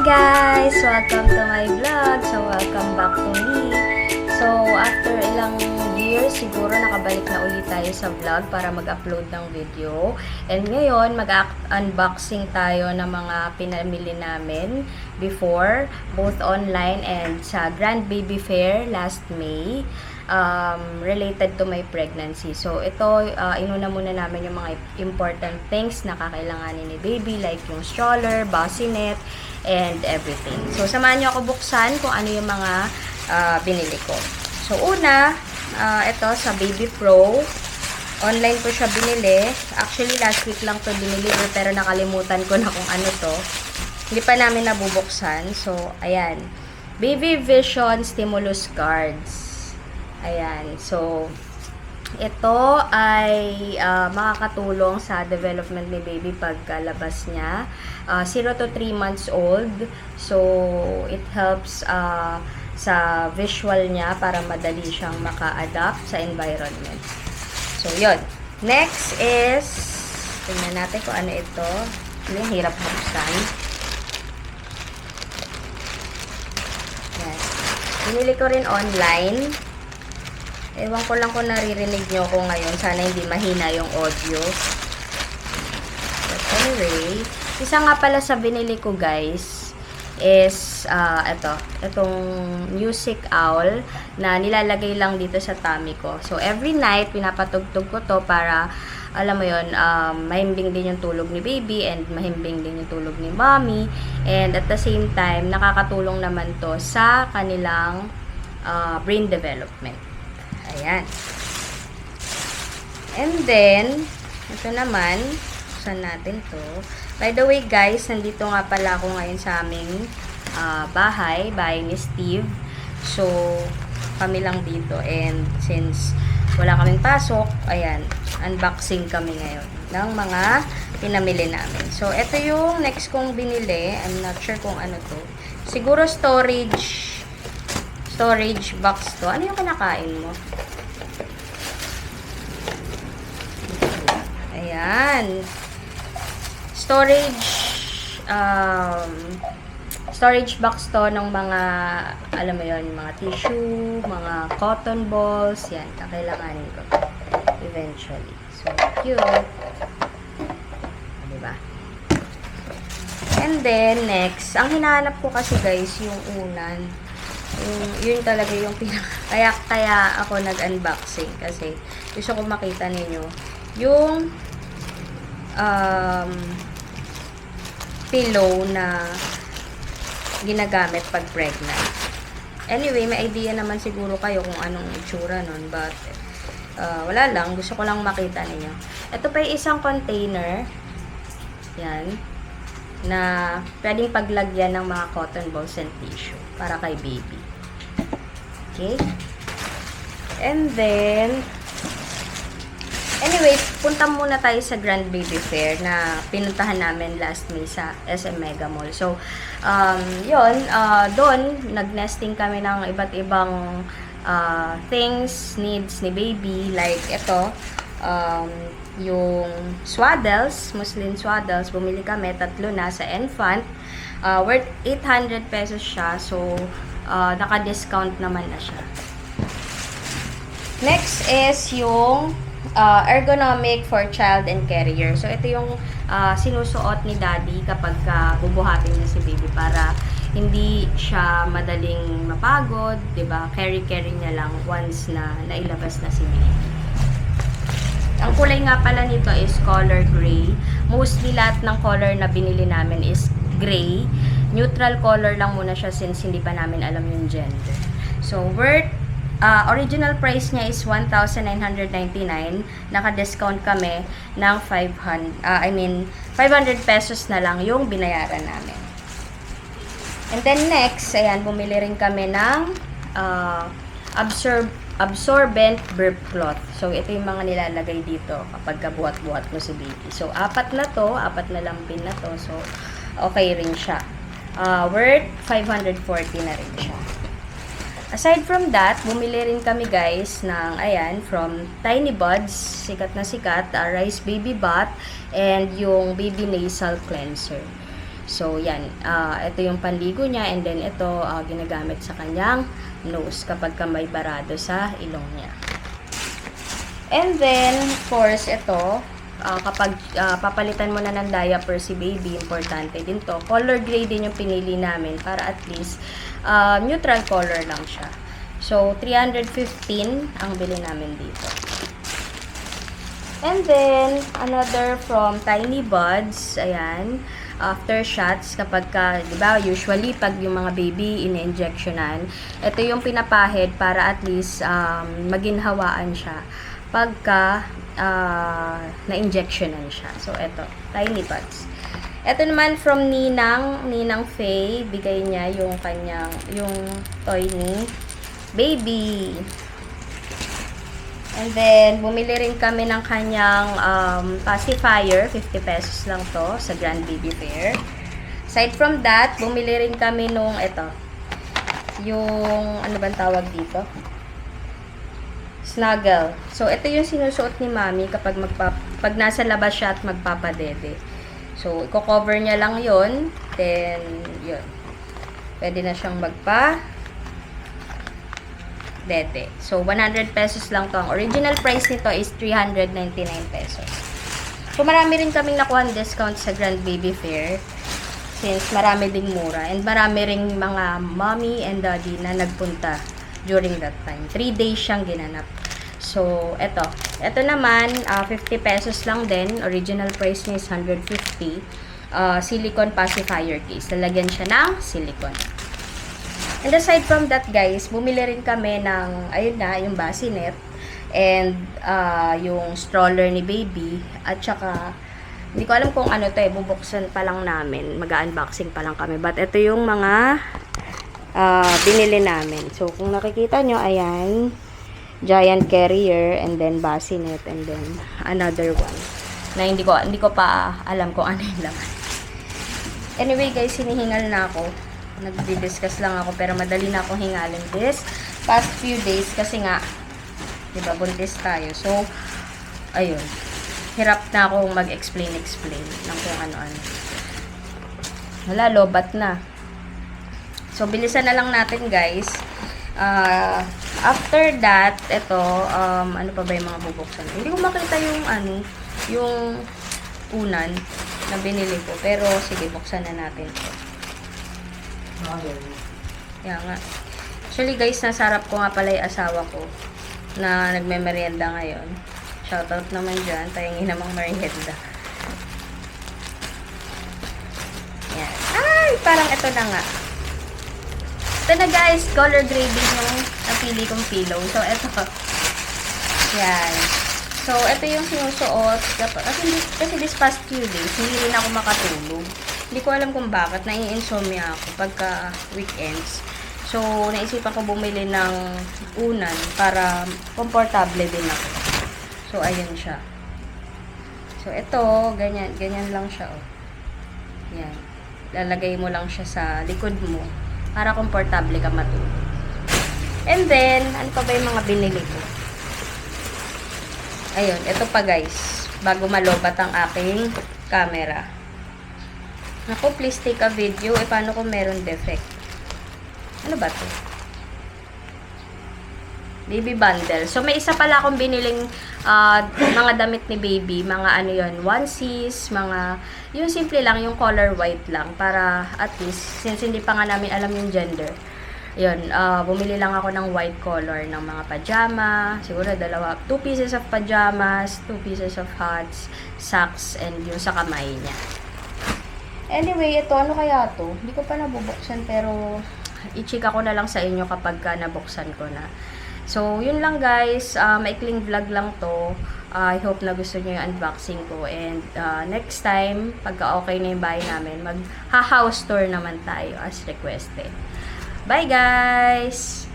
guys! Welcome to my vlog. So, welcome back to me. So, after ilang years, siguro nakabalik na ulit tayo sa vlog para mag-upload ng video. And ngayon, mag-unboxing tayo ng mga pinamili namin before, both online and sa Grand Baby Fair last May. Related to my pregnancy. So, ito, inuna muna namin yung mga important things na kakailanganin ni baby, like yung stroller, bassinet, and everything. So, samahan nyo ako buksan kung ano yung mga binili ko. So, una, ito sa Baby Pro. Online ko siya binili. Actually, last week lang to binili, pero nakalimutan ko na kung ano to. Hindi pa namin nabubuksan. So, ayan. Baby Vision Stimulus Cards. Ayan. So, ito ay makakatulong sa development ni baby pagkalabas niya. 0 to 3 months old. So, it helps sa visual niya para madali siyang maka-adapt sa environment. So, yun. Next is, tingnan natin kung ano ito. Yung hirap buksan. Yes. Binili ko rin online. Ewan ko lang kung naririnig nyo ko ngayon. Sana hindi mahina yung audio. But anyway, isa nga pala sa binili ko guys is itong music owl na nilalagay lang dito sa tummy ko. So every night pinapatugtog ko to para alam mo yon, mahimbing din yung tulog ni baby and mahimbing din yung tulog ni mommy, and at the same time nakakatulong naman to sa kanilang brain development. Ayan. And then, ito naman, saan natin to? By the way guys, nandito nga pala ako ngayon sa aming bahay ni Steve. So, kami lang dito. And since wala kaming pasok, ayan, unboxing kami ngayon ng mga pinamili namin. So, ito yung next kong binili. I'm not sure kung ano to. Siguro storage box to. Ano yung kinakain mo? Ayan. Storage box to ng mga, alam mo yun, mga tissue, mga cotton balls. Yan, kakailanganin ko eventually. So, cute. Diba? And then, next, ang hinahanap ko kasi guys, yung unan. Yun talaga yung kaya ako nag-unboxing kasi gusto ko makita ninyo yung pillow na ginagamit pag pregnant. Anyway, may idea naman siguro kayo kung anong itsura nun, but wala lang, gusto ko lang makita ninyo. Ito pa yung isang container yan na pwedeng paglagyan ng mga cotton balls and tissue para kay baby. Okay? And then, anyway, punta muna tayo sa Grand Baby Fair na pinuntahan namin last May sa SM Mega Mall. So, yun, doon, nag-nesting kami ng iba't ibang things, needs ni baby. Like, ito, yung swaddles, muslin swaddles, bumili kami, 3 na sa Enfant. Worth 800 pesos siya. So, naka-discount naman na siya. Next is yung ergonomic for child and carrier. So, ito yung sinusuot ni daddy kapag bubuhatin niya si baby para hindi siya madaling mapagod, diba? Carry niya lang once na nailabas na si baby. Ang kulay nga pala nito is color gray. Mostly lahat ng color na binili namin is gray. Neutral color lang muna siya since hindi pa namin alam yung gender. So, original price niya is 1,999. Naka-discount kami ng 500 pesos na lang yung binayaran namin. And then next, ayan, bumili rin kami ng absorbent burp cloth. So, ito yung mga nilalagay dito kapag buhat-buhat mo si baby. So, 4 na lampin na to. So, okay rin siya. Worth 540 na rin siya. Aside from that, bumili rin kami guys ng, ayan, from Tiny Buds, sikat na sikat, Rice Baby Bath, and yung Baby Nasal Cleanser. So, yan. Ito yung panligo niya, and then ito, ginagamit sa kanyang nose kapag ka may barado sa ilong niya. And then, of course, ito, kapag papalitan mo na ng diaper si baby, importante din to. Color gray din yung pinili namin para at least neutral color lang siya. So, 315 ang bili namin dito. And then, another from Tiny Buds. Ayan. After shots, kapag ka, di ba, usually, pag yung mga baby ine-injectionan, ito yung pinapahid para at least maginhawaan siya pagka na-injectionan siya. So, ito. Tiny Buds. Ito naman from Ninang Faye. Bigay niya yung toy ni baby. And then, bumili rin kami ng kanyang pacifier. 50 pesos lang to sa Grand Baby Fair. Aside from that, bumili rin kami nung yung, ano bang tawag dito? Snuggle. So, ito yung sinusuot ni Mami kapag pag nasa labas siya at magpapadede. So, i-cover niya lang yon. Then, yun. Pwede na siyang dede. So, 100 pesos lang to. Ang original price nito is 399 pesos. So, marami rin kaming nakuha discount sa Grand Baby Fair. Since marami ding mura. And marami ring mga mommy and daddy na nagpunta during that time. 3 days siyang ginanap. So, eto. Eto naman, 50 pesos lang din. Original price niya is 150. Silicone pacifier case. Lalagyan siya ng silicone. And aside from that, guys, bumili rin kami ng, ayun na, yung bassinet and yung stroller ni baby. At saka, hindi ko alam kung ano to bubuksan pa lang namin. Mag-unboxing pa lang kami. But ito yung mga binili namin. So, kung nakikita nyo, ayan, giant carrier and then bassinet and then another one. Na hindi ko pa alam kung ano yung laman. Anyway, guys, hinihingal na ako. Nagdi-discuss lang ako pero madali na akong hingalin this past few days kasi nga diba buntis tayo. So ayun, hirap na akong mag-explain ng kung ano-ano. Wala, lobat na. So bilisan na lang natin, guys. After that, ito ano pa ba yung mga bubuksan? Hindi ko makita yung unan na binili ko, pero sige, buksan na natin ito. Yan nga. Actually, guys, nasarap ko nga pala yung asawa ko na nagme-merienda ngayon. Shoutout naman dyan. Tayong namang merienda. Yan. Ay! Parang ito na nga. Ito na, guys. Color grading yung napili kong pillow. So, ito. Yan. So, ito yung sinusuot. Kasi this past few days, hindi rin ako makatulog. Hindi ko alam kung bakit. Nai-insomnia ako pagka weekends. So, naisipan ko bumili ng unan para komportable din ako. So, ayun siya. So, ito, ganyan. Ganyan lang siya, oh. Yan. Lalagay mo lang siya sa likod mo para komportable ka matulog. And then, ano pa ba yung mga binili ko? Ayun, ito pa, guys. Bago malobat ang aking camera. Naku, please take a video. Paano kung meron defect? Ano ba to? Baby bundle. So, may isa pala akong biniling mga damit ni baby. Mga ano yun, onesies, mga, yung simple lang, yung color white lang. Para at least, since hindi pa nga namin alam yung gender. Yun, bumili lang ako ng white color ng mga pajama. Siguro 2 pieces of pajamas, 2 pieces of hats, socks, and yung sa kamay niya. Anyway, ito, ano kaya to? Hindi ko pa nabubuksan, pero i-chika ko na lang sa inyo kapag nabuksan ko na. So, yun lang, guys. Maikling vlog lang to. I hope na gusto nyo yung unboxing ko. And next time, pagka okay na yung bahay namin, mag-house tour naman tayo as requested. Bye, guys!